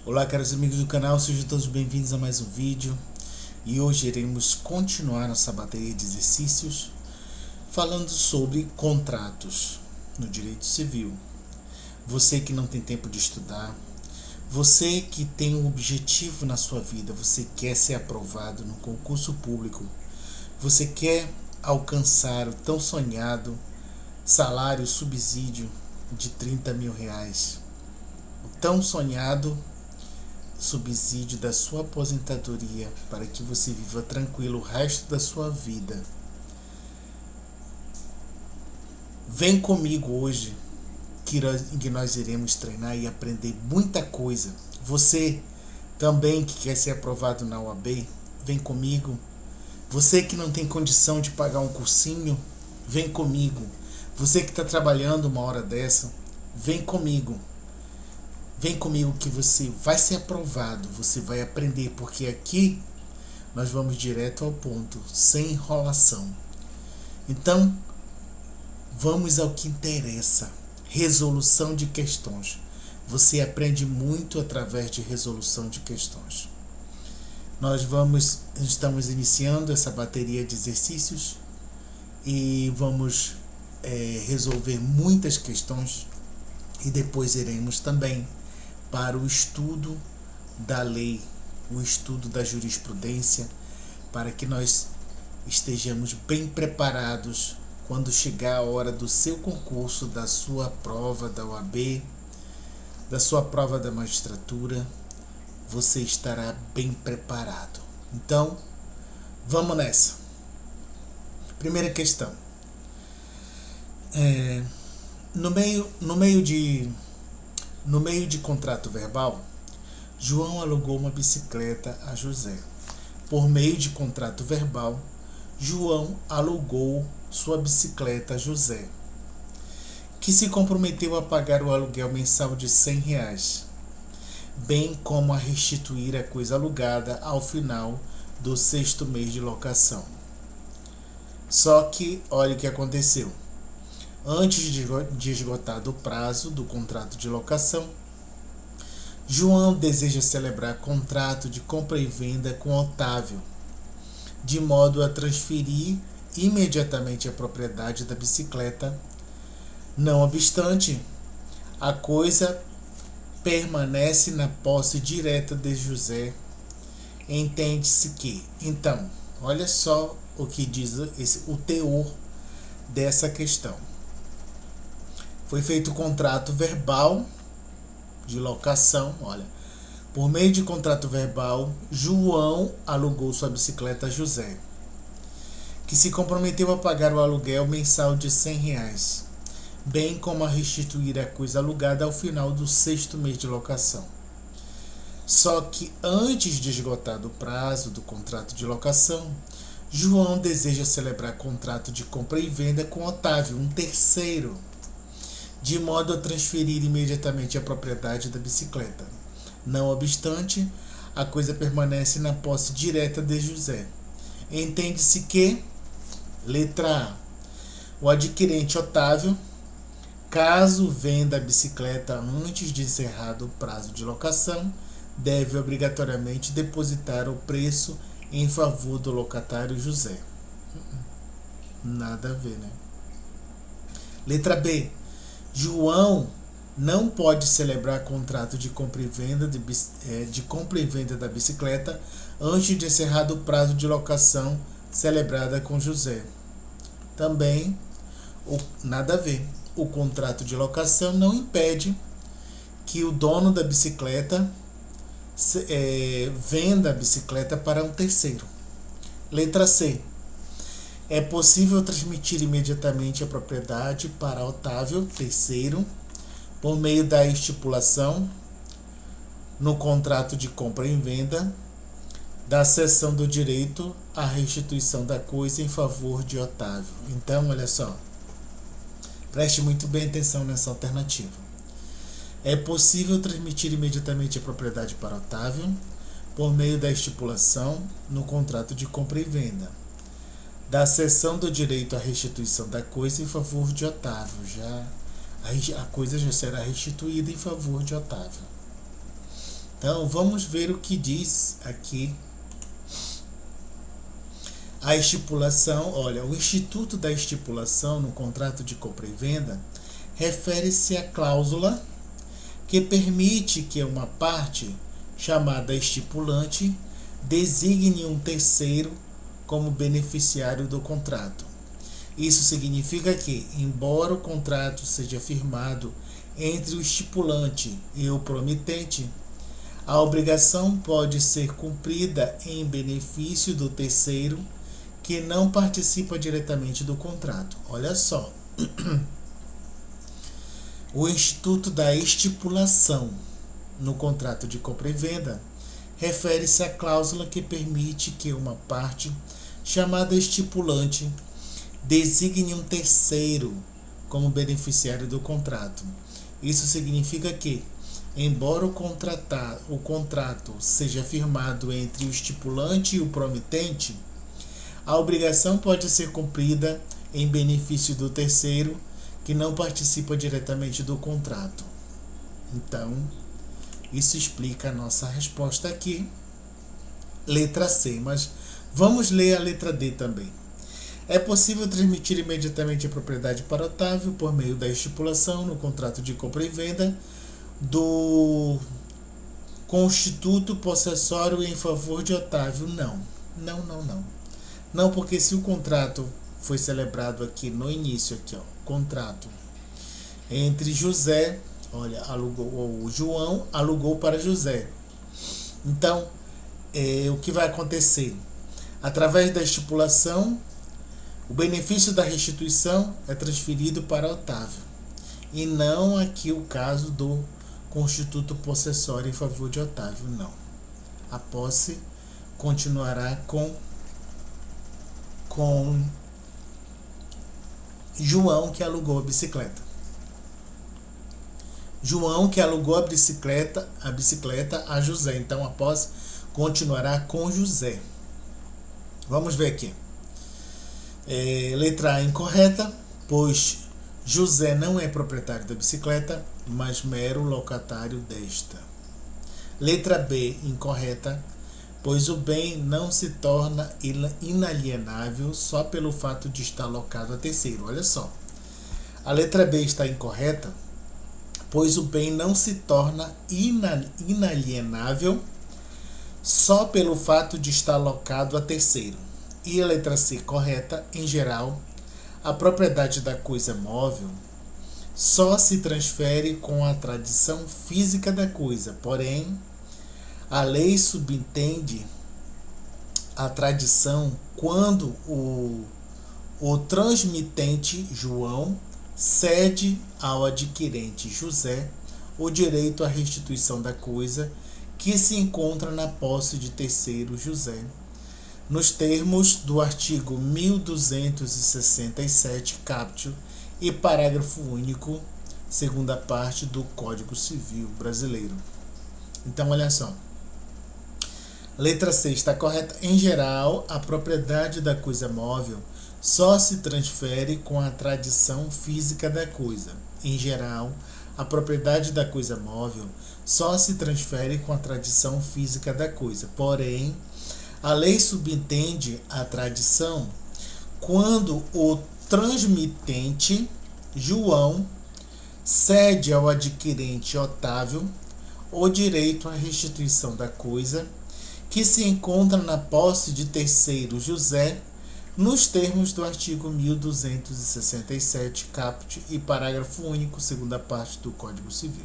Olá, caros amigos do canal, sejam todos bem-vindos a mais um vídeo. E hoje iremos continuar nossa bateria de exercícios falando sobre contratos no direito civil. Você que não tem tempo de estudar, você que tem um objetivo na sua vida, você quer ser aprovado no concurso público, você quer alcançar o tão sonhado salário subsídio de R$ 30.000, o tão sonhado subsídio da sua aposentadoria para que você viva tranquilo o resto da sua vida. Vem comigo hoje que nós iremos treinar e aprender muita coisa. Você também que quer ser aprovado na OAB, vem comigo. Você que não tem condição de pagar um cursinho, vem comigo. Você que está trabalhando uma hora dessa, vem comigo. Vem comigo que você vai ser aprovado, você vai aprender, porque aqui nós vamos direto ao ponto, sem enrolação. Então, vamos ao que interessa, resolução de questões. Você aprende muito através de resolução de questões. Estamos iniciando essa bateria de exercícios e vamos resolver muitas questões e depois iremos também para o estudo da lei, o estudo da jurisprudência, para que nós estejamos bem preparados quando chegar a hora do seu concurso, da sua prova da OAB, da sua prova da magistratura, você estará bem preparado. Então, vamos nessa. Primeira questão. No meio de contrato verbal, João alugou uma bicicleta a José. Por meio de contrato verbal, João alugou sua bicicleta a José, que se comprometeu a pagar o aluguel mensal de R$ 100, bem como a restituir a coisa alugada ao final do 6º mês de locação. Só que, olha o que aconteceu. Antes de esgotado o prazo do contrato de locação, João deseja celebrar contrato de compra e venda com Otávio, de modo a transferir imediatamente a propriedade da bicicleta. Não obstante, a coisa permanece na posse direta de José. Entende-se que, então, olha só o que diz o teor dessa questão. Foi feito o contrato verbal de locação, olha. Por meio de contrato verbal, João alugou sua bicicleta a José, que se comprometeu a pagar o aluguel mensal de R$ 100, bem como a restituir a coisa alugada ao final do 6º mês de locação. Só que antes de esgotado o prazo do contrato de locação, João deseja celebrar contrato de compra e venda com Otávio, um terceiro, de modo a transferir imediatamente a propriedade da bicicleta. Não obstante, a coisa permanece na posse direta de José. Entende-se que, letra A, o adquirente Otávio, caso venda a bicicleta antes de encerrado o prazo de locação, deve obrigatoriamente depositar o preço em favor do locatário José. Nada a ver, né? Letra B. João não pode celebrar contrato de compra e venda da bicicleta antes de encerrado o prazo de locação celebrada com José. Também, nada a ver. O contrato de locação não impede que o dono da bicicleta venda a bicicleta para um terceiro. Letra C. É possível transmitir imediatamente a propriedade para Otávio, terceiro, por meio da estipulação no contrato de compra e venda da cessão do direito à restituição da coisa em favor de Otávio. Então, olha só, preste muito bem atenção nessa alternativa. É possível transmitir imediatamente a propriedade para Otávio por meio da estipulação no contrato de compra e venda da cessão do direito à restituição da coisa em favor de Otávio. A coisa já será restituída em favor de Otávio. Então, vamos ver o que diz aqui a estipulação. Olha, o instituto da estipulação no contrato de compra e venda refere-se à cláusula que permite que uma parte, chamada estipulante, designe um terceiro como beneficiário do contrato. Isso significa que, embora o contrato seja firmado entre o estipulante e o promitente, a obrigação pode ser cumprida em benefício do terceiro que não participa diretamente do contrato. Olha só. O instituto da estipulação no contrato de compra e venda refere-se à cláusula que permite que uma parte, chamada estipulante, designe um terceiro como beneficiário do contrato. Isso significa que, embora o contrato seja firmado entre o estipulante e o promitente, a obrigação pode ser cumprida em benefício do terceiro que não participa diretamente do contrato. Então, isso explica a nossa resposta aqui, letra C, mas vamos ler a letra D também. É possível transmitir imediatamente a propriedade para Otávio por meio da estipulação no contrato de compra e venda do constituto possessório em favor de Otávio. Não, porque se o contrato foi celebrado aqui no início, aqui, ó, contrato entre José, olha, o João alugou para José. Então, o que vai acontecer? Através da estipulação, o benefício da restituição é transferido para Otávio. E não aqui o caso do constituto possessório em favor de Otávio, não. A posse continuará com João, que alugou a bicicleta. João que alugou a bicicleta a José. Então a posse continuará com José. Vamos ver aqui. Letra A incorreta, pois José não é proprietário da bicicleta, mas mero locatário desta. Letra B incorreta, pois o bem não se torna inalienável só pelo fato de estar locado a terceiro. Olha só. A letra B está incorreta, pois o bem não se torna inalienável só pelo fato de estar locado a terceiro. E a letra C correta, em geral, a propriedade da coisa móvel só se transfere com a tradição física da coisa, porém, a lei subentende a tradição quando o transmitente João cede ao adquirente José o direito à restituição da coisa que se encontra na posse de terceiro José, nos termos do artigo 1267 caput e parágrafo único, segunda parte do Código Civil Brasileiro. Então, olha só. Letra C está correta. Em geral, a propriedade da coisa móvel só se transfere com a tradição física da coisa. Em geral, a propriedade da coisa móvel só se transfere com a tradição física da coisa. Porém, a lei subentende a tradição quando o transmitente João cede ao adquirente Otávio o direito à restituição da coisa que se encontra na posse de terceiro José, nos termos do artigo 1267 caput e parágrafo único, segunda parte do Código Civil.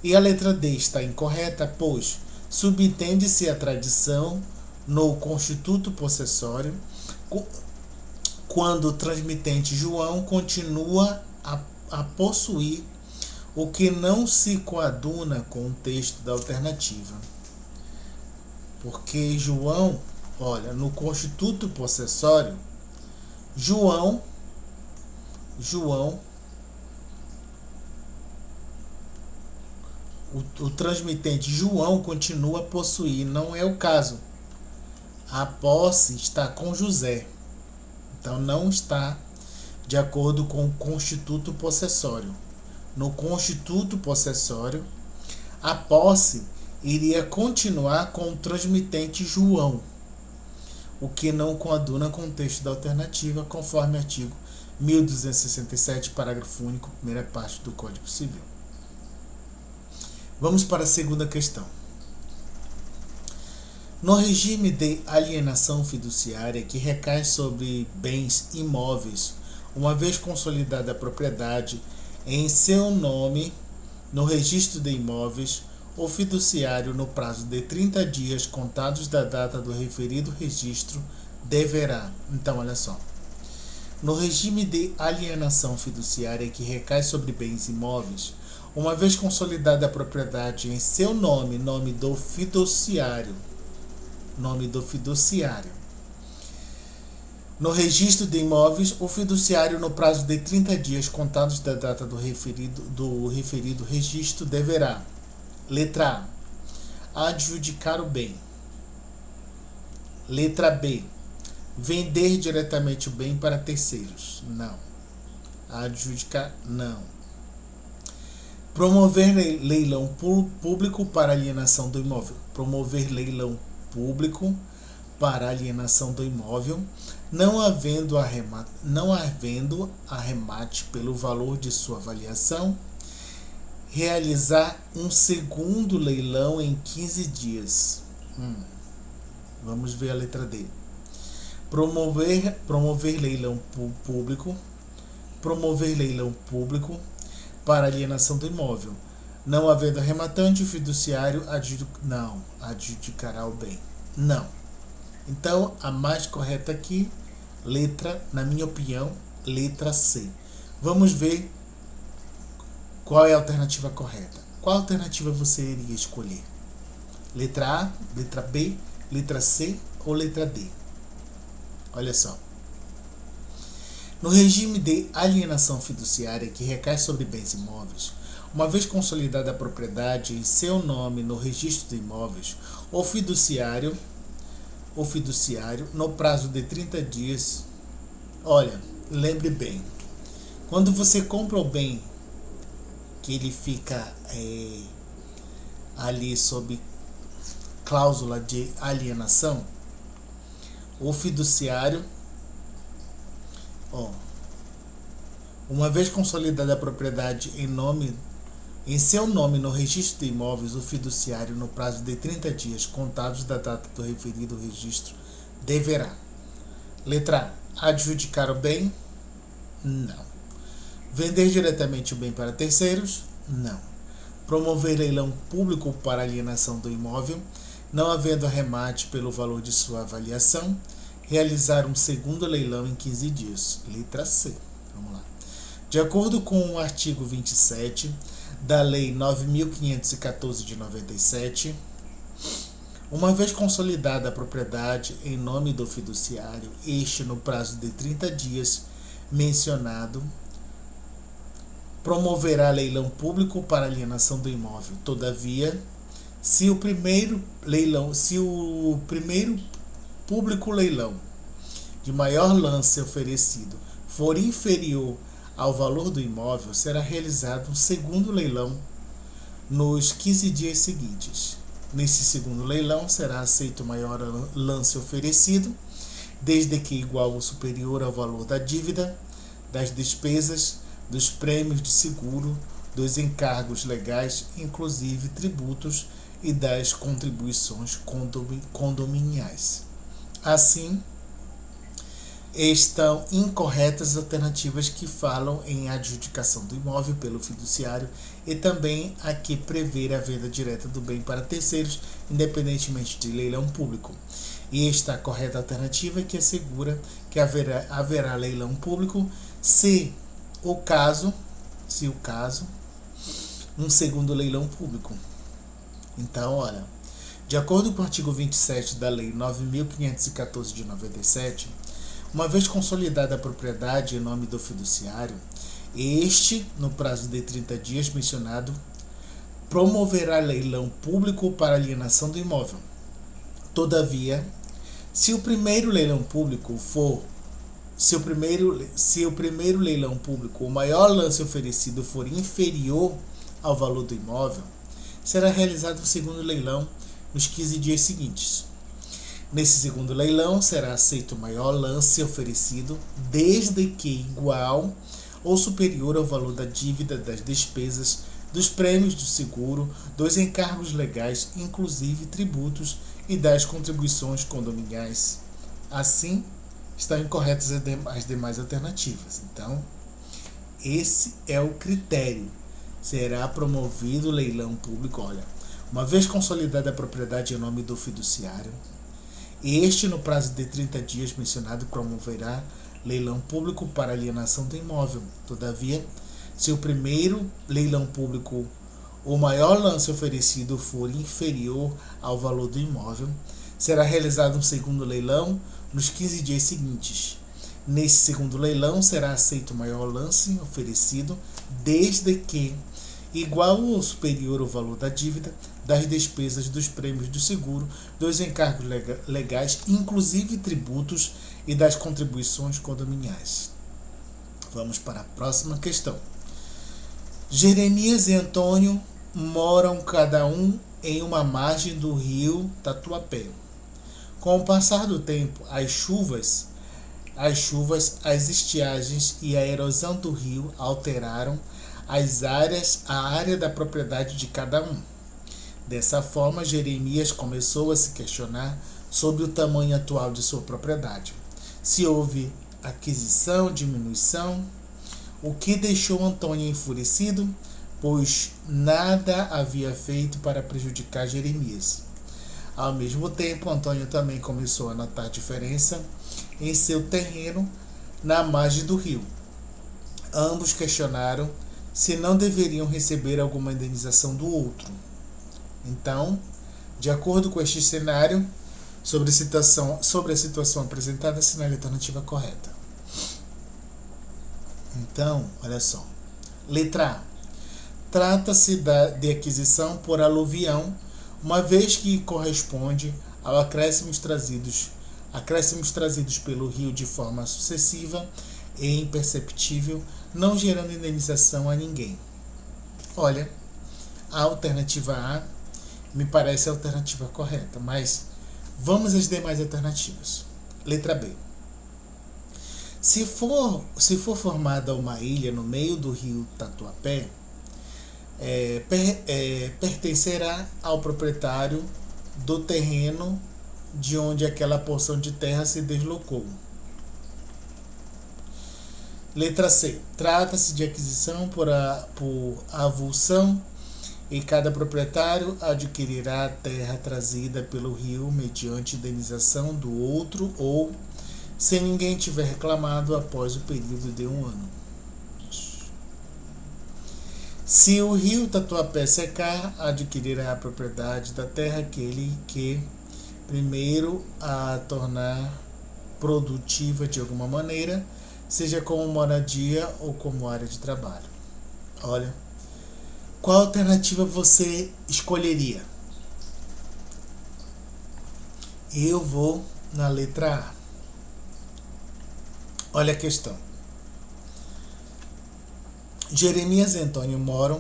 E a letra D está incorreta, pois subentende-se a tradição no constituto possessório quando o transmitente João continua a possuir o que não se coaduna com o texto da alternativa. Porque João, olha, no constituto possessório, João, o transmitente João continua a possuir, não é o caso. A posse está com José, então não está de acordo com o constituto possessório. No constituto possessório, a posse iria continuar com o transmitente João, o que não coaduna com o texto da alternativa, conforme artigo 1267, parágrafo único, primeira parte do Código Civil. Vamos para a segunda questão. No regime de alienação fiduciária que recai sobre bens imóveis, uma vez consolidada a propriedade em seu nome no registro de imóveis, o fiduciário, no prazo de 30 dias contados da data do referido registro, deverá. Então, olha só. No regime de alienação fiduciária que recai sobre bens imóveis, uma vez consolidada a propriedade em seu nome, nome do fiduciário, no registro de imóveis, o fiduciário, no prazo de 30 dias contados da data do referido registro, deverá: letra A, adjudicar o bem. Letra B, vender diretamente o bem para terceiros. Não. Adjudicar, não. Promover leilão público para alienação do imóvel. Promover leilão público para alienação do imóvel, não havendo arremate pelo valor de sua avaliação. Realizar um segundo leilão em 15 dias. Vamos ver a letra D. Promover leilão público. Promover leilão público para alienação do imóvel. Não havendo arrematante, o fiduciário adjudicará o bem. Não. Então, a mais correta aqui, na minha opinião, letra C. Vamos ver qual é a alternativa correta. Qual alternativa você iria escolher? Letra A, letra B, letra C ou letra D? Olha só. No regime de alienação fiduciária que recai sobre bens imóveis, uma vez consolidada a propriedade em seu nome no registro de imóveis, o fiduciário, no prazo de 30 dias... Olha, lembre bem, quando você compra o bem que ele fica ali sob cláusula de alienação, o fiduciário, uma vez consolidada a propriedade em seu nome no registro de imóveis, o fiduciário, no prazo de 30 dias contados da data do referido registro, deverá: letra A, adjudicar o bem. Não. Vender diretamente o bem para terceiros. Não. Promover leilão público para alienação do imóvel, não havendo arremate pelo valor de sua avaliação. Realizar um segundo leilão em 15 dias. Letra C. Vamos lá. De acordo com o artigo 27 da Lei 9.514 de 97, uma vez consolidada a propriedade em nome do fiduciário, este, no prazo de 30 dias mencionado, promoverá leilão público para alienação do imóvel. Todavia, se o primeiro público leilão de maior lance oferecido for inferior ao valor do imóvel, será realizado um segundo leilão nos 15 dias seguintes. Nesse segundo leilão, será aceito o maior lance oferecido, desde que igual ou superior ao valor da dívida, das despesas, dos prêmios de seguro, dos encargos legais, inclusive tributos, e das contribuições condominiais. Assim, estão incorretas as alternativas que falam em adjudicação do imóvel pelo fiduciário e também a que prevê a venda direta do bem para terceiros, independentemente de leilão público. E está a correta alternativa, que assegura que haverá leilão público se o caso, um segundo leilão público. Então, olha, de acordo com o artigo 27 da Lei 9.514 de 97, uma vez consolidada a propriedade em nome do fiduciário, este, no prazo de 30 dias mencionado, promoverá leilão público para alienação do imóvel. Todavia, se o primeiro leilão público, o maior lance oferecido for inferior ao valor do imóvel, será realizado um segundo leilão nos 15 dias seguintes. Nesse segundo leilão, será aceito o maior lance oferecido, desde que igual ou superior ao valor da dívida, das despesas, dos prêmios do seguro, dos encargos legais, inclusive tributos, e das contribuições condominiais. Assim, estão incorretas as demais alternativas. Então, esse é o critério. Será promovido o leilão público. Olha, uma vez consolidada a propriedade em nome do fiduciário, este, no prazo de 30 dias mencionado, promoverá leilão público para alienação do imóvel. Todavia, se o primeiro leilão público, o maior lance oferecido, for inferior ao valor do imóvel, será realizado um segundo leilão nos 15 dias seguintes. Nesse segundo leilão, será aceito o maior lance oferecido, desde que igual ou superior ao valor da dívida, das despesas, dos prêmios do seguro, dos encargos legais, inclusive tributos, e das contribuições condominiais. Vamos para a próxima questão. Jeremias e Antônio moram cada um em uma margem do rio Tatuapé. Com o passar do tempo, as chuvas, as estiagens e a erosão do rio alteraram a área da propriedade de cada um. Dessa forma, Jeremias começou a se questionar sobre o tamanho atual de sua propriedade. Se houve aquisição, diminuição, o que deixou Antônio enfurecido, pois nada havia feito para prejudicar Jeremias. Ao mesmo tempo, Antônio também começou a notar diferença em seu terreno na margem do rio. Ambos questionaram se não deveriam receber alguma indenização do outro. Então, de acordo com este cenário, sobre a situação apresentada, assinale a alternativa correta. Então, olha só. Letra A. Trata-se de aquisição por aluvião, uma vez que corresponde ao acréscimos trazidos pelo rio de forma sucessiva e imperceptível, não gerando indenização a ninguém. Olha, a alternativa A me parece a alternativa correta, mas vamos às demais alternativas. Letra B. Se for formada uma ilha no meio do rio Tatuapé, pertencerá ao proprietário do terreno de onde aquela porção de terra se deslocou. Letra C. Trata-se de aquisição por avulsão e cada proprietário adquirirá a terra trazida pelo rio mediante indenização do outro ou se ninguém tiver reclamado após o período de 1 ano. Se o rio Tatuapé secar, adquirirá a propriedade da terra aquele que primeiro a tornar produtiva de alguma maneira, seja como moradia ou como área de trabalho. Olha, qual alternativa você escolheria? Eu vou na letra A. Olha a questão. Jeremias e Antônio moram,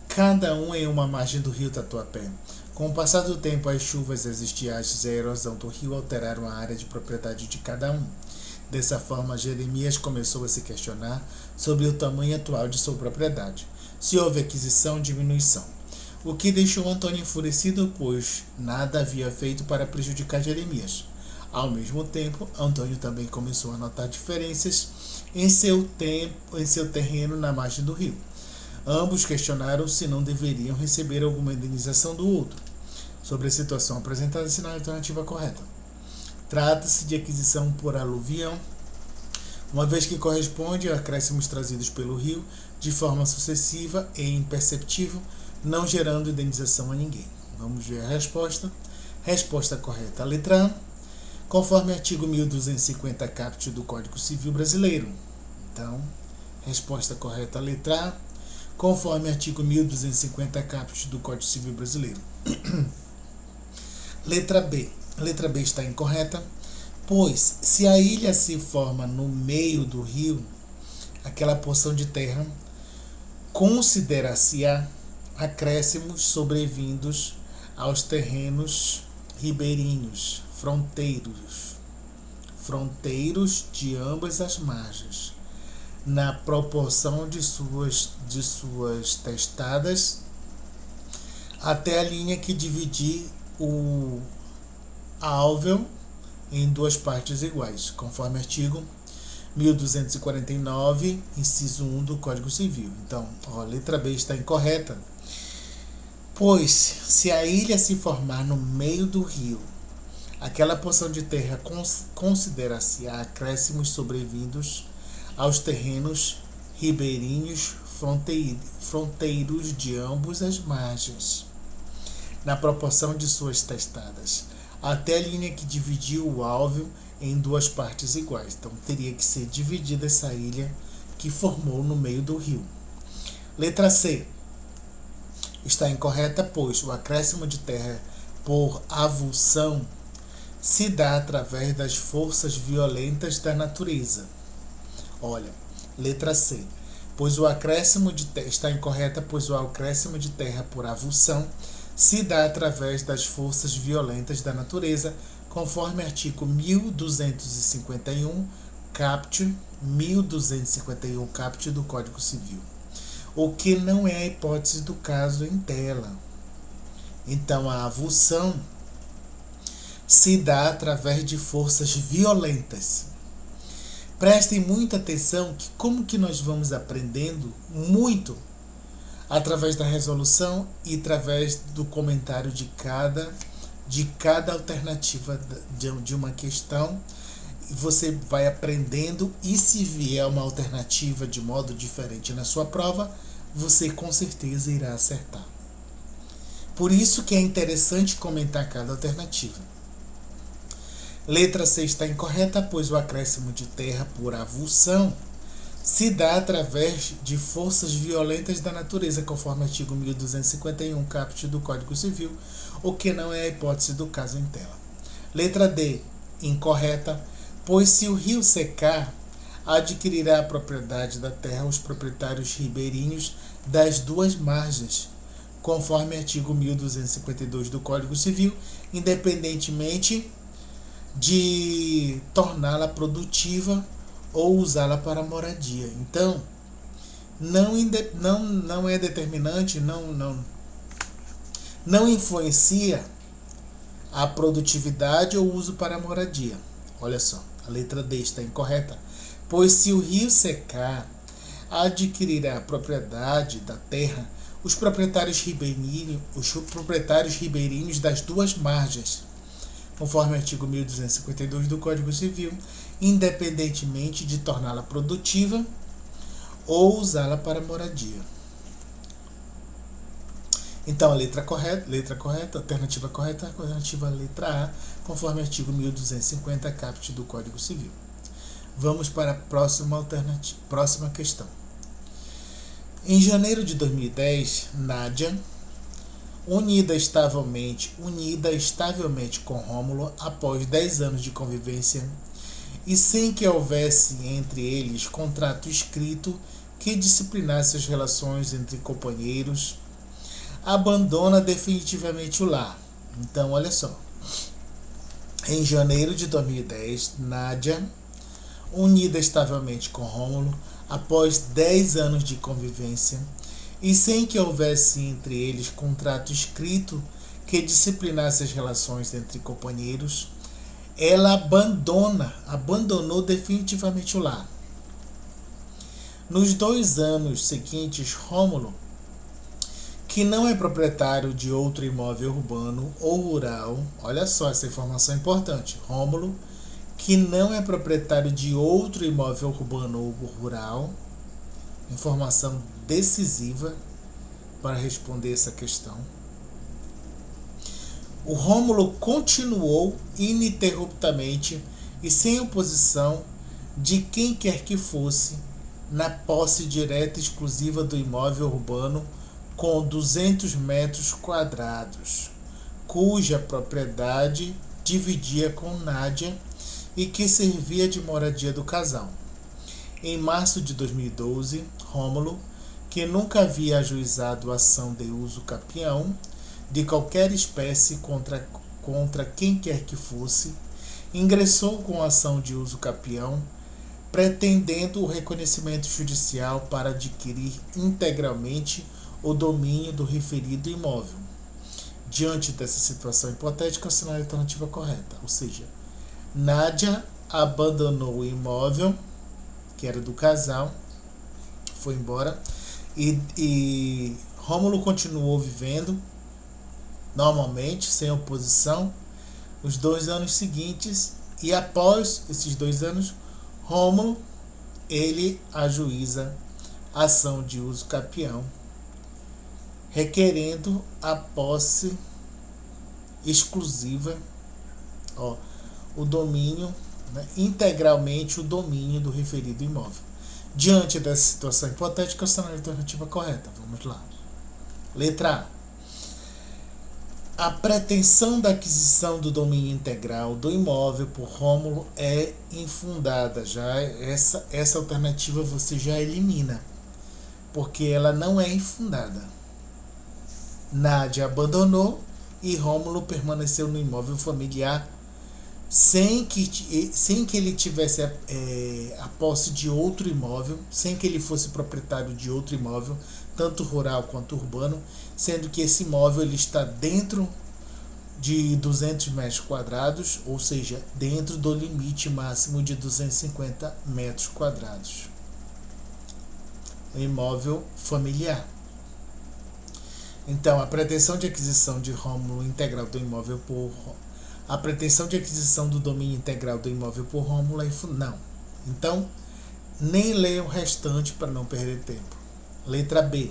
cada um em uma margem do rio Tatuapé. Com o passar do tempo, as chuvas, as estiagens e a erosão do rio alteraram a área de propriedade de cada um. Dessa forma, Jeremias começou a se questionar sobre o tamanho atual de sua propriedade, se houve aquisição ou diminuição, o que deixou Antônio enfurecido, pois nada havia feito para prejudicar Jeremias. Ao mesmo tempo, Antônio também começou a notar diferenças em seu terreno na margem do rio. Ambos questionaram se não deveriam receber alguma indenização do outro. Sobre a situação apresentada, assinale a alternativa correta. Trata-se de aquisição por aluvião, uma vez que corresponde a acréscimos trazidos pelo rio de forma sucessiva e imperceptível, não gerando indenização a ninguém. Vamos ver a resposta. Resposta correta, a letra A. Conforme artigo 1250 caput do Código Civil Brasileiro. Então, resposta correta, a letra A. Conforme artigo 1250 caput do Código Civil Brasileiro. Letra B. Letra B está incorreta, pois se a ilha se forma no meio do rio, aquela porção de terra considera-se-á acréscimos sobrevindos aos terrenos ribeirinhos, fronteiros de ambas as margens, na proporção de suas testadas, até a linha que dividir o alvéolo em duas partes iguais, conforme artigo 1249, inciso 1 do Código Civil. Então, a letra B está incorreta, pois se a ilha se formar no meio do rio, aquela porção de terra considera-se acréscimos sobrevindos aos terrenos ribeirinhos fronteiros de ambas as margens, na proporção de suas testadas, até a linha que dividiu o alvéolo em duas partes iguais. Então, teria que ser dividida essa ilha que formou no meio do rio. Letra C está incorreta, pois o acréscimo de terra por avulsão se dá através das forças violentas da natureza. Olha, letra C. Pois o acréscimo de terra está incorreta, pois o acréscimo de terra por avulsão se dá através das forças violentas da natureza, conforme artigo 1251, caput 1251 caput do Código Civil, o que não é a hipótese do caso em tela. Então, a avulsão se dá através de forças violentas. Prestem muita atenção que como que nós vamos aprendendo muito através da resolução e através do comentário de cada alternativa de uma questão. Você vai aprendendo, e se vier uma alternativa de modo diferente na sua prova, você com certeza irá acertar. Por isso que é interessante comentar cada alternativa. Letra C está incorreta, pois o acréscimo de terra por avulsão se dá através de forças violentas da natureza, conforme artigo 1251, caput do Código Civil, o que não é a hipótese do caso em tela. Letra D, incorreta, pois se o rio secar, adquirirá a propriedade da terra os proprietários ribeirinhos das duas margens, conforme artigo 1252 do Código Civil, independentemente de torná-la produtiva ou usá-la para moradia. Então, não é determinante, não influencia a produtividade ou uso para moradia. Olha só, a letra D está incorreta, pois se o rio secar, adquirirá a propriedade da terra os proprietários ribeirinhos das duas margens, conforme artigo 1252 do Código Civil, independentemente de torná-la produtiva ou usá-la para moradia. Então, a letra correta, alternativa letra A, conforme artigo 1250, caput do Código Civil. Vamos para a próxima questão. Em janeiro de 2010, Nádia, unida estavelmente com Rômulo após 10 anos de convivência e sem que houvesse entre eles contrato escrito que disciplinasse as relações entre companheiros, abandona definitivamente o lar. Então, olha só. Em janeiro de 2010, Nádia, unida estavelmente com Rômulo após 10 anos de convivência e sem que houvesse entre eles contrato escrito que disciplinasse as relações entre companheiros, ela abandonou definitivamente o lar. Nos 2 anos seguintes, Rômulo, que não é proprietário de outro imóvel urbano ou rural, olha só essa informação importante, Rômulo, que não é proprietário de outro imóvel urbano ou rural, informação decisiva para responder essa questão. O Rômulo continuou ininterruptamente e sem oposição de quem quer que fosse na posse direta e exclusiva do imóvel urbano com 200 metros quadrados, cuja propriedade dividia com Nádia e que servia de moradia do casal. Em março de 2012, Rômulo, que nunca havia ajuizado ação de uso capião de qualquer espécie contra quem quer que fosse, ingressou com ação de uso capião, pretendendo o reconhecimento judicial para adquirir integralmente o domínio do referido imóvel. Diante dessa situação hipotética, assinar a alternativa correta, ou seja, Nádia abandonou o imóvel, que era do casal, foi embora, e Rômulo continuou vivendo normalmente, sem oposição, os 2 anos seguintes, e após esses 2 anos, Rômulo, ele ajuiza ação de uso capião, requerendo a posse exclusiva, o domínio, integralmente o domínio do referido imóvel. Diante dessa situação hipotética, essa é a alternativa correta. Vamos lá. Letra A. A pretensão da aquisição do domínio integral do imóvel por Rômulo é infundada. Já essa alternativa você já elimina, porque ela não é infundada. Nádia abandonou e Rômulo permaneceu no imóvel familiar sem que ele tivesse a posse de outro imóvel, sem que ele fosse proprietário de outro imóvel, tanto rural quanto urbano, sendo que esse imóvel ele está dentro de 200 metros quadrados, ou seja, dentro do limite máximo de 250 metros quadrados. Imóvel familiar. Então, a pretensão de aquisição de Rômulo integral do imóvel por a pretensão de aquisição do domínio integral do imóvel por Rômulo é não. Então, nem leia o restante para não perder tempo. Letra B.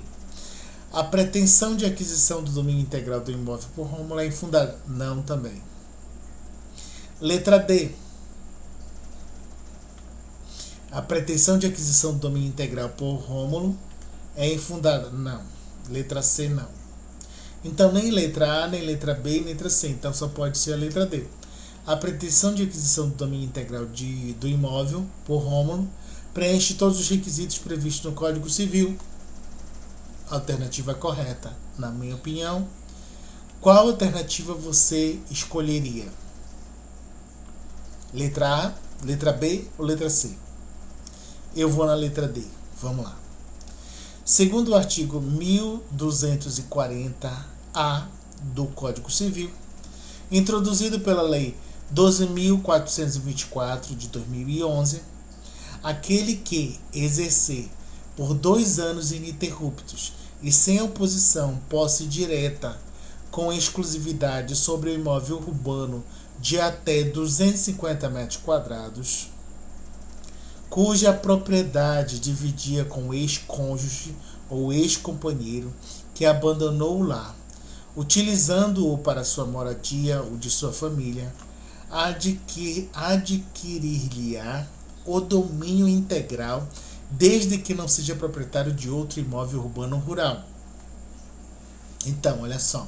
A pretensão de aquisição do domínio integral do imóvel por Rômulo é infundada? Não também. Letra D. A pretensão de aquisição do domínio integral por Rômulo é infundada? Não. Letra C, não. Então, nem letra A, nem letra B, nem letra C. Então, só pode ser a letra D. A pretensão de aquisição do domínio integral do imóvel por Rômulo preenche todos os requisitos previstos no Código Civil. Alternativa correta, na minha opinião. Qual alternativa você escolheria? Letra A, letra B ou letra C? Eu vou na letra D. Vamos lá. Segundo o artigo 1240-A do Código Civil, introduzido pela Lei 12.424 de 2011, aquele que exercer por 2 anos ininterruptos e sem oposição posse direta com exclusividade sobre o imóvel urbano de até 250 metros quadrados, cuja propriedade dividia com o ex-cônjuge ou ex-companheiro que abandonou o lar, utilizando-o para sua moradia ou de sua família, adquirir-lhe-á o domínio integral, desde que não seja proprietário de outro imóvel urbano ou rural. Então, olha só.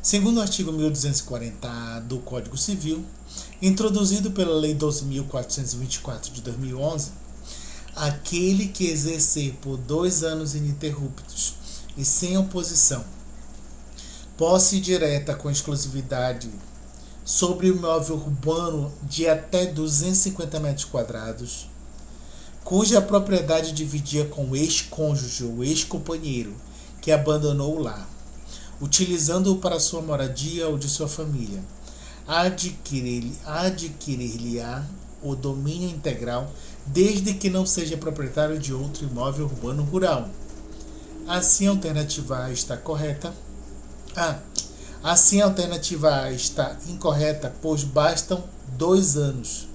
Segundo o artigo 1240-A do Código Civil, introduzido pela Lei 12.424 de 2011, aquele que exercer por 2 anos ininterruptos e sem oposição posse direta com exclusividade sobre o imóvel urbano de até 250 metros quadrados, cuja propriedade dividia com o ex-cônjuge ou ex-companheiro que abandonou o lar, utilizando-o para sua moradia ou de sua família, adquirir-lhe-á o domínio integral, desde que não seja proprietário de outro imóvel urbano rural. Assim, a alternativa A está correta. Assim, a alternativa A está incorreta, pois bastam 2 anos.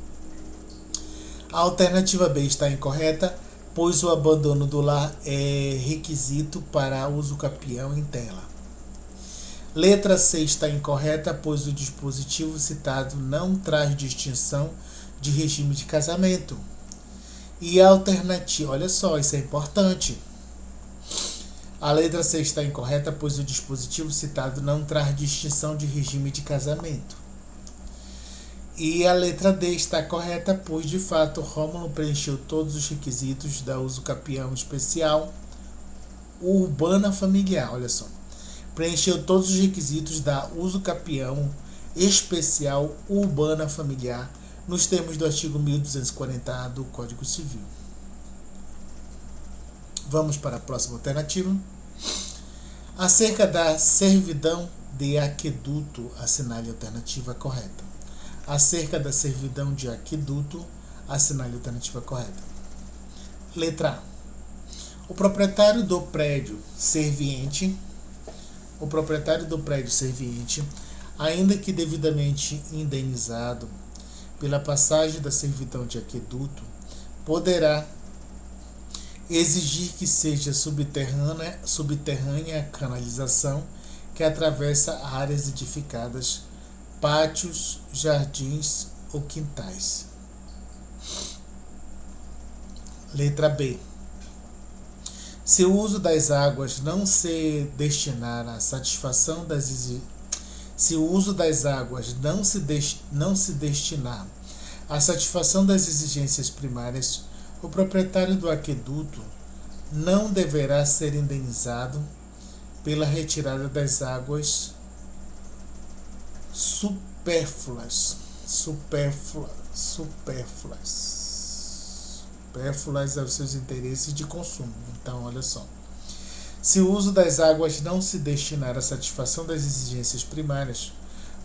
A alternativa B está incorreta, pois o abandono do lar é requisito para uso capião em tela. Letra C está incorreta, pois o dispositivo citado não traz distinção de regime de casamento. E a alternativa, olha só, isso é importante. A letra C está incorreta, pois o dispositivo citado não traz distinção de regime de casamento. E a letra D está correta, pois de fato Rômulo preencheu todos os requisitos da uso capião especial urbana familiar, olha só. Preencheu todos os requisitos da uso capião especial urbana familiar nos termos do artigo 1240-A do Código Civil. Vamos para a próxima alternativa. Acerca da servidão de aqueduto, assinale a alternativa correta. Acerca da servidão de aqueduto, assinale a alternativa correta. Letra A. O proprietário do prédio serviente, ainda que devidamente indenizado pela passagem da servidão de aqueduto, poderá exigir que seja subterrânea a canalização que atravessa áreas edificadas, pátios, jardins ou quintais. Letra B. Se o uso das águas não se destinar à satisfação das exigências primárias, o proprietário do aqueduto não deverá ser indenizado pela retirada das águas supérfluas aos seus interesses de consumo. Então, olha só. Se o uso das águas não se destinar à satisfação das exigências primárias,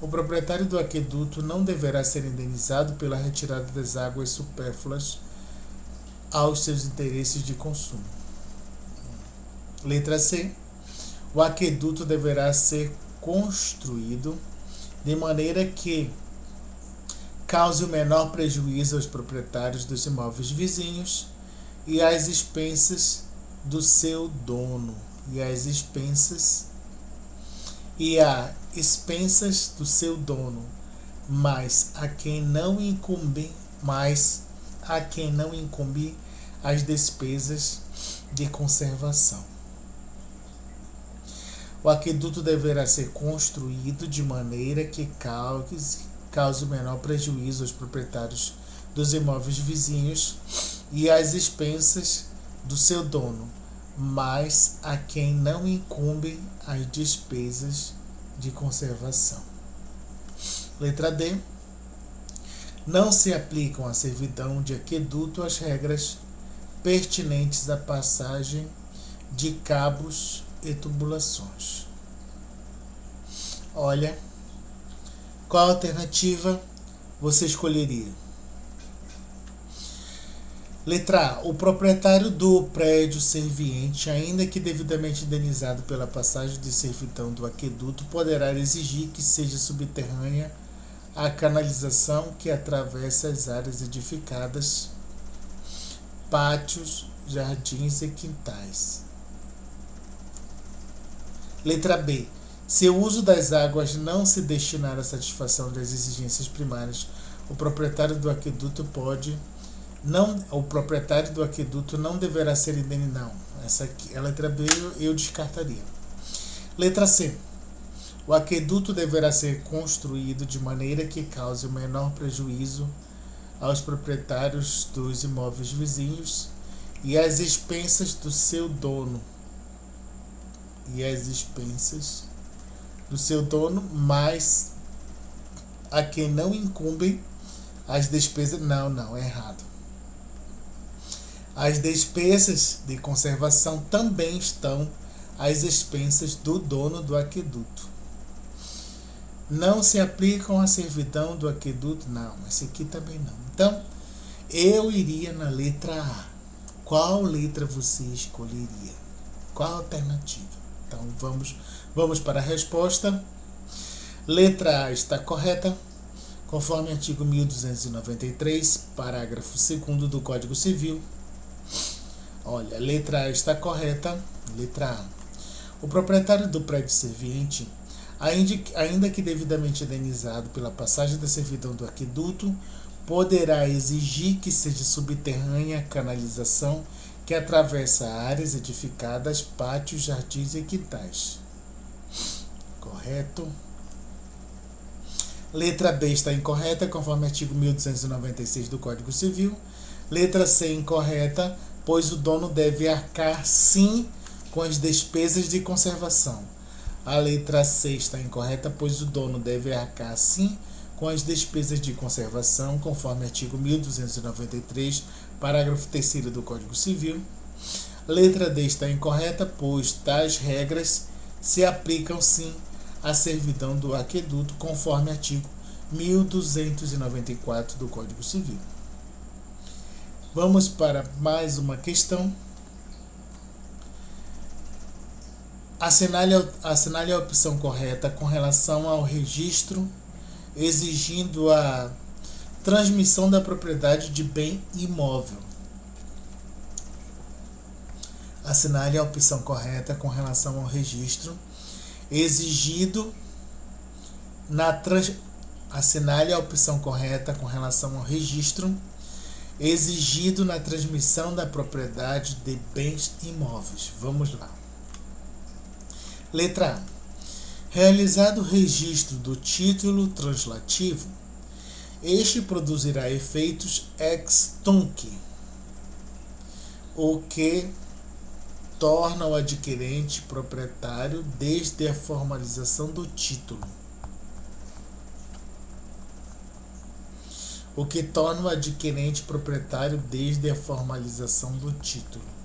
o proprietário do aqueduto não deverá ser indenizado pela retirada das águas supérfluas aos seus interesses de consumo. Letra C. O aqueduto deverá ser construído de maneira que cause o menor prejuízo aos proprietários dos imóveis vizinhos e às expensas do seu dono. Mas a quem não incumbe as despesas de conservação. O aqueduto deverá ser construído de maneira que cause o menor prejuízo aos proprietários dos imóveis vizinhos e às expensas do seu dono, mas a quem não incumbe as despesas de conservação. Letra D. Não se aplicam à servidão de aqueduto as regras pertinentes à passagem de cabos e tubulações. Olha, qual alternativa você escolheria? Letra A. O proprietário do prédio serviente, ainda que devidamente indenizado pela passagem de servidão do aqueduto, poderá exigir que seja subterrânea a canalização que atravessa as áreas edificadas, pátios, jardins e quintais. Letra B. Se o uso das águas não se destinar à satisfação das exigências primárias, o proprietário do aqueduto não deverá ser indenizado. Essa aqui, a letra B eu descartaria. Letra C. O aqueduto deverá ser construído de maneira que cause o menor prejuízo aos proprietários dos imóveis vizinhos e às expensas do seu dono. Mas a quem não incumbem as despesas... Não, é errado. As despesas de conservação também estão às expensas do dono do aqueduto. Não se aplicam à servidão do aqueduto? Não, esse aqui também não. Então, eu iria na letra A. Qual letra você escolheria? Qual a alternativa? Então, vamos para a resposta. Letra A está correta, conforme artigo 1293, parágrafo 2º do Código Civil. Olha, letra A está correta. Letra A. O proprietário do prédio serviente, ainda que devidamente indenizado pela passagem da servidão do aqueduto, poderá exigir que seja subterrânea a canalização que atravessa áreas edificadas, pátios, jardins e quintais. Correto. Letra B está incorreta, conforme artigo 1296 do Código Civil. Letra C incorreta, pois o dono deve arcar sim com as despesas de conservação. A letra C está incorreta, pois o dono deve arcar sim com as despesas de conservação, conforme artigo 1293, parágrafo 3º do Código Civil. Letra D está incorreta, pois tais regras se aplicam sim à servidão do aqueduto, conforme artigo 1294 do Código Civil. Vamos para mais uma questão. Assinale a opção correta com relação ao registro exigindo a transmissão da propriedade de bem imóvel. Assinale a opção correta com relação ao registro exigido Assinale a opção correta com relação ao registro exigido na transmissão da propriedade de bens imóveis. Vamos lá. Letra A. Realizado o registro do título translativo, este produzirá efeitos ex tunc, o que torna o adquirente proprietário desde a formalização do título. O que torna o adquirente proprietário desde a formalização do título.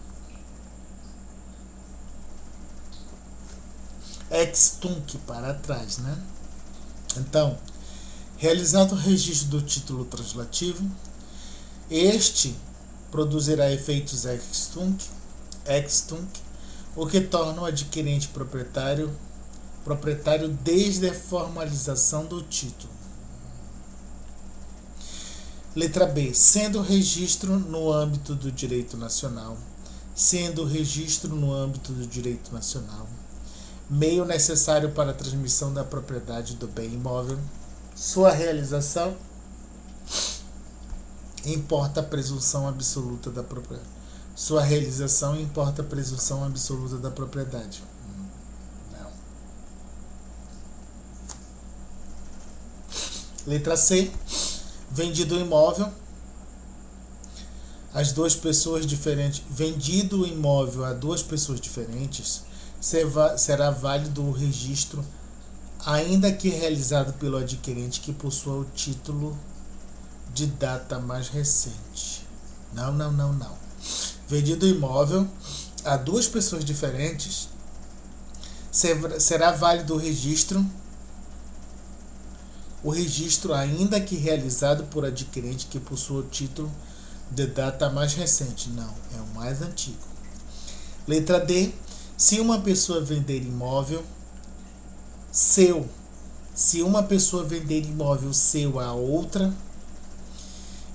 Ex tunc, para trás, né? Então, realizado o registro do título translativo, este produzirá efeitos ex tunc, o que torna o adquirente proprietário desde a formalização do título. Letra B. Sendo o registro no âmbito do direito nacional, meio necessário para a transmissão da propriedade do bem imóvel, sua realização importa a presunção absoluta da propriedade. Não. Letra C. Vendido o imóvel, vendido o imóvel a duas pessoas diferentes, será válido o registro, ainda que realizado pelo adquirente que possua o título de data mais recente. Não. Vendido o imóvel a duas pessoas diferentes, será válido o registro ainda que realizado por adquirente que possua o título de data mais recente. Não, é o mais antigo. Letra D. Se uma pessoa vender imóvel seu a outra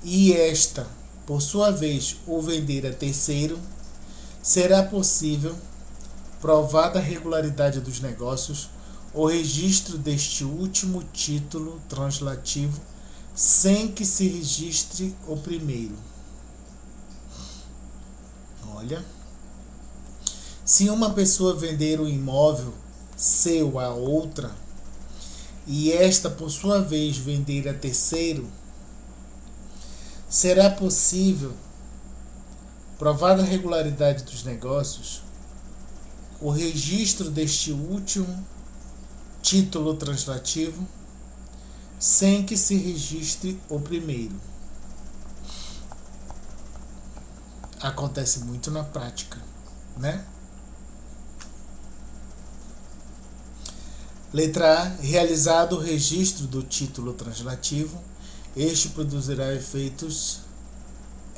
e esta, por sua vez, o vender a terceiro, será possível, provada a regularidade dos negócios, o registro deste último título translativo sem que se registre o primeiro. Olha. Se uma pessoa vender o imóvel seu a outra e esta, por sua vez, vender a terceiro, será possível, provada a regularidade dos negócios, o registro deste último título translativo sem que se registre o primeiro. Acontece muito na prática, né? Letra A. Realizado o registro do título translativo, este produzirá efeitos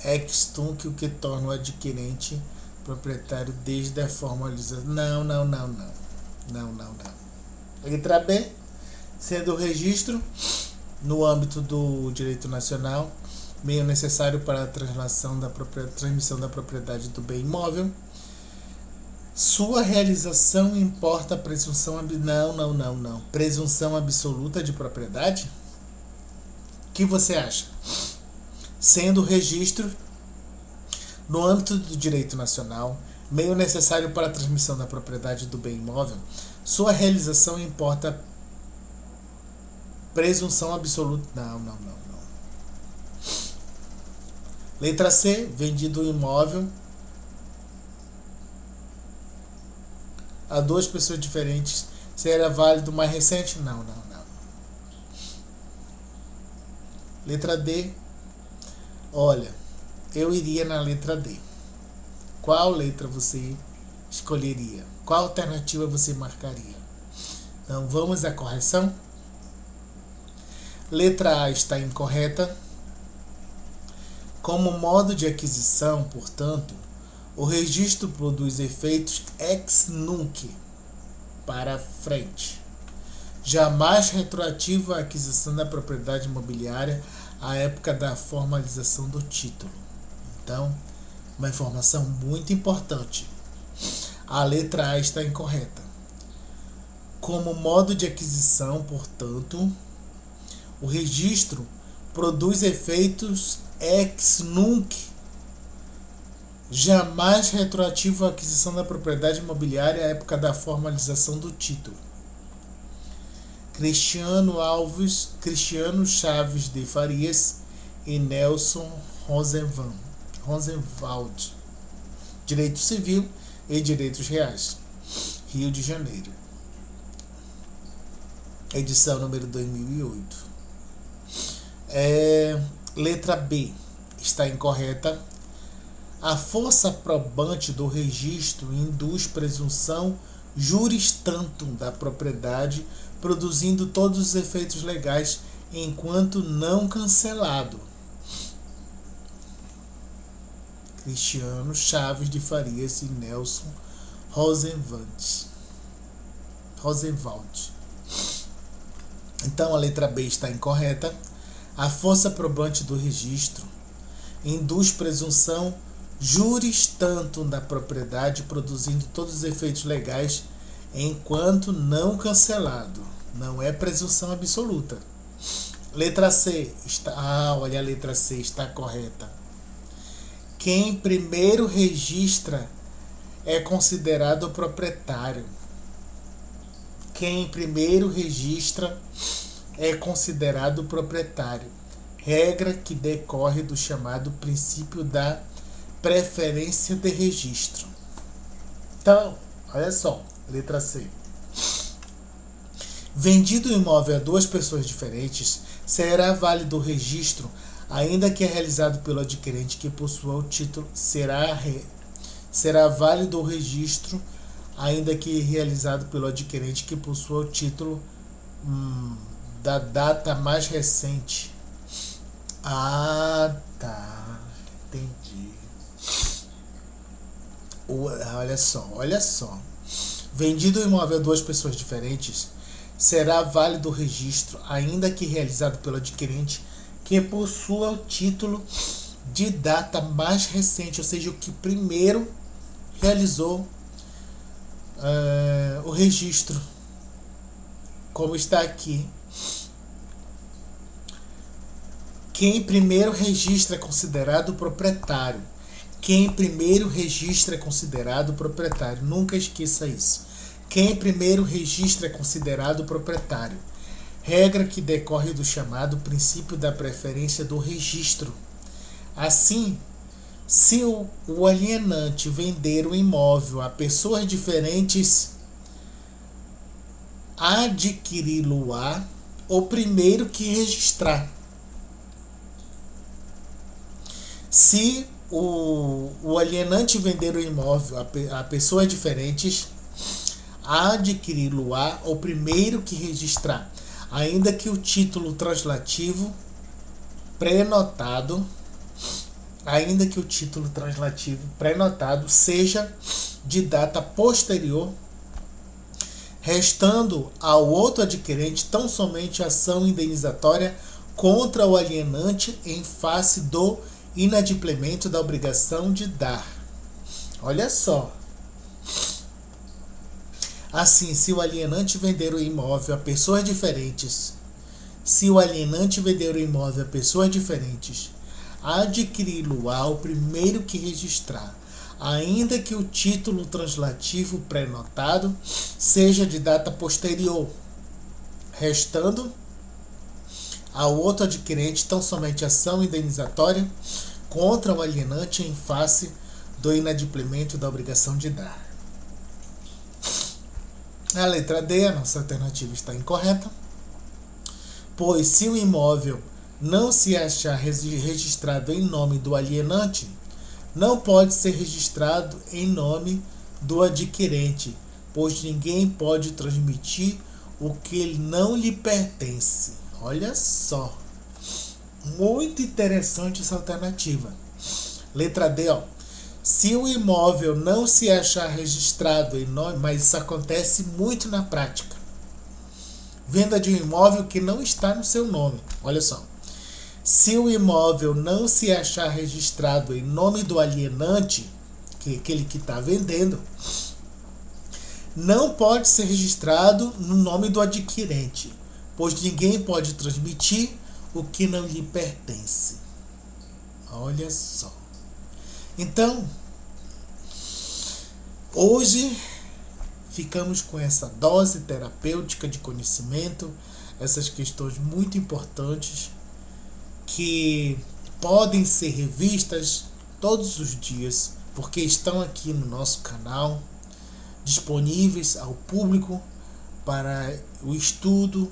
ex tunc, o que torna o adquirente proprietário desde a formalização. Não. Letra B. Sendo o registro no âmbito do direito nacional, meio necessário para a transmissão da propriedade do bem imóvel, sua realização importa a presunção presunção absoluta de propriedade? O que você acha? Sendo o registro no âmbito do direito nacional, meio necessário para a transmissão da propriedade do bem imóvel, sua realização importa presunção absoluta. Não. Letra C. Vendido o imóvel a duas pessoas diferentes será válido o mais recente? Não. Letra D. Olha, eu iria na letra D. Qual letra você escolheria? Qual alternativa você marcaria? Então vamos à correção. Letra A está incorreta. Como modo de aquisição, portanto, o registro produz efeitos ex nunc, para frente, jamais retroativo à aquisição da propriedade imobiliária à época da formalização do título. Então, uma informação muito importante. A letra A está incorreta. Como modo de aquisição, portanto, o registro produz efeitos ex nunc, jamais retroativo à aquisição da propriedade imobiliária à época da formalização do título. Cristiano Chaves de Farias e Nelson Rosenwald. Direito Civil e Direitos Reais. Rio de Janeiro. Edição número 2008. Letra B está incorreta. A força probante do registro induz presunção juris tantum da propriedade, produzindo todos os efeitos legais enquanto não cancelado. Cristiano Chaves de Farias e Nelson Rosenwald. Então a letra B está incorreta. A força probante do registro induz presunção juris tantum da propriedade, produzindo todos os efeitos legais enquanto não cancelado. Não é presunção absoluta. Letra C está... olha, a letra C está correta. Quem primeiro registra é considerado proprietário. Quem primeiro registra é considerado proprietário. Regra que decorre do chamado princípio da preferência de registro. Então, olha só, letra C. Vendido o imóvel a duas pessoas diferentes, será válido o registro, ainda que é realizado pelo adquirente que possua o título. Será válido o registro, ainda que realizado pelo adquirente que possua o título da data mais recente. Ah, tá. Entendi. Olha só. Vendido o imóvel a duas pessoas diferentes, será válido o registro, ainda que realizado pelo adquirente que possua o título de data mais recente, ou seja, o que primeiro realizou o registro, como está aqui. Quem primeiro registra é considerado proprietário. Quem primeiro registra é considerado proprietário. Nunca esqueça isso. Quem primeiro registra é considerado proprietário. Regra que decorre do chamado princípio da preferência do registro. Assim, se o alienante vender o imóvel a pessoas diferentes, adquiri-lo-á o primeiro que registrar. Se o alienante vender o imóvel a pessoas diferentes, adquiri-lo-á o primeiro que registrar, ainda que o título translativo pré-notado seja de data posterior, restando ao outro adquirente tão somente ação indenizatória contra o alienante em face do inadimplemento da obrigação de dar. Olha só. Assim, se o alienante vender o imóvel a pessoas diferentes, adquiri-lo-á o primeiro que registrar, ainda que o título translativo pré-notado seja de data posterior, restando ao outro adquirente tão somente ação indenizatória contra o alienante em face do inadimplemento da obrigação de dar. A letra D, a nossa alternativa está incorreta, pois se o imóvel não se achar registrado em nome do alienante, não pode ser registrado em nome do adquirente, pois ninguém pode transmitir o que não lhe pertence. Olha só, muito interessante essa alternativa. Letra D, ó. Se o imóvel não se achar registrado em nome, mas isso acontece muito na prática. Venda de um imóvel que não está no seu nome. Olha só. Se o imóvel não se achar registrado em nome do alienante, que é aquele que está vendendo, não pode ser registrado no nome do adquirente, pois ninguém pode transmitir o que não lhe pertence. Olha só. Então, hoje ficamos com essa dose terapêutica de conhecimento, essas questões muito importantes que podem ser revistas todos os dias, porque estão aqui no nosso canal, disponíveis ao público para o estudo,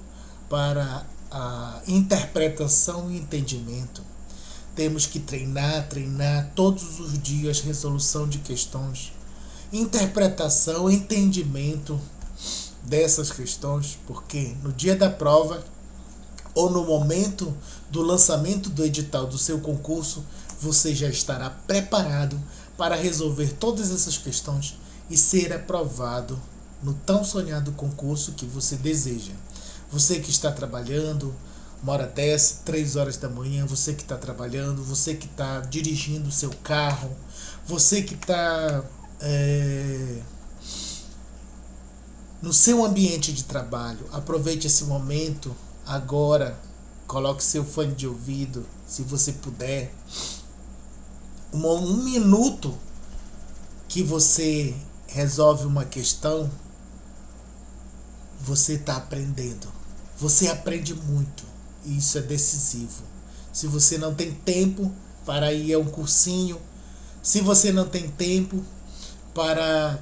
para a interpretação e entendimento. Temos que treinar todos os dias resolução de questões, interpretação, entendimento dessas questões, porque no dia da prova ou no momento do lançamento do edital do seu concurso, você já estará preparado para resolver todas essas questões e ser aprovado no tão sonhado concurso que você deseja. Você que está trabalhando, uma hora dessa, 3 horas da manhã, você que está trabalhando, você que está dirigindo o seu carro, você que está no seu ambiente de trabalho, aproveite esse momento agora, coloque seu fone de ouvido, se você puder, um minuto que você resolve uma questão, você está aprendendo, você aprende muito. Isso é decisivo. Se você não tem tempo para ir a um cursinho, se você não tem tempo para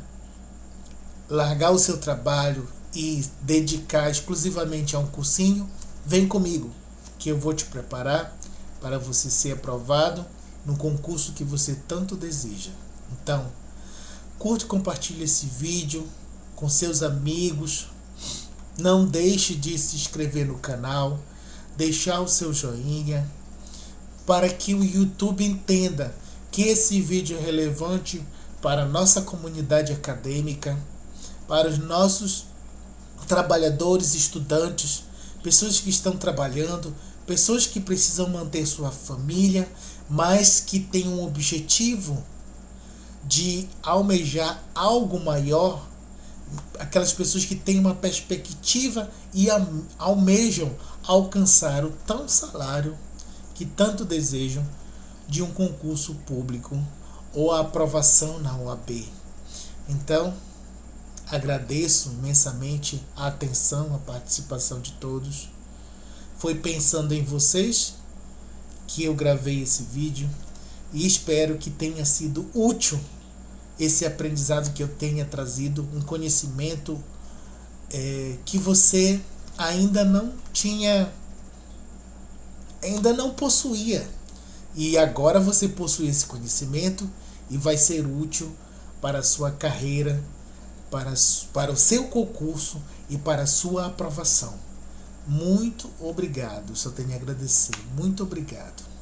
largar o seu trabalho e dedicar exclusivamente a um cursinho, vem comigo, que eu vou te preparar para você ser aprovado no concurso que você tanto deseja. Então, curte e compartilhe esse vídeo com seus amigos. Não deixe de se inscrever no canal, deixar o seu joinha, para que o YouTube entenda que esse vídeo é relevante para a nossa comunidade acadêmica, para os nossos trabalhadores, estudantes, pessoas que estão trabalhando, pessoas que precisam manter sua família, mas que têm um objetivo de almejar algo maior, aquelas pessoas que têm uma perspectiva e almejam alcançar o tão salário que tanto desejam de um concurso público ou a aprovação na OAB. Então, agradeço imensamente a atenção, a participação de todos. Foi pensando em vocês que eu gravei esse vídeo e espero que tenha sido útil esse aprendizado que eu tenha trazido, um conhecimento que você ainda não possuía, e agora você possui esse conhecimento e vai ser útil para a sua carreira, para o seu concurso e para a sua aprovação. Muito obrigado, só tenho a agradecer. Muito obrigado.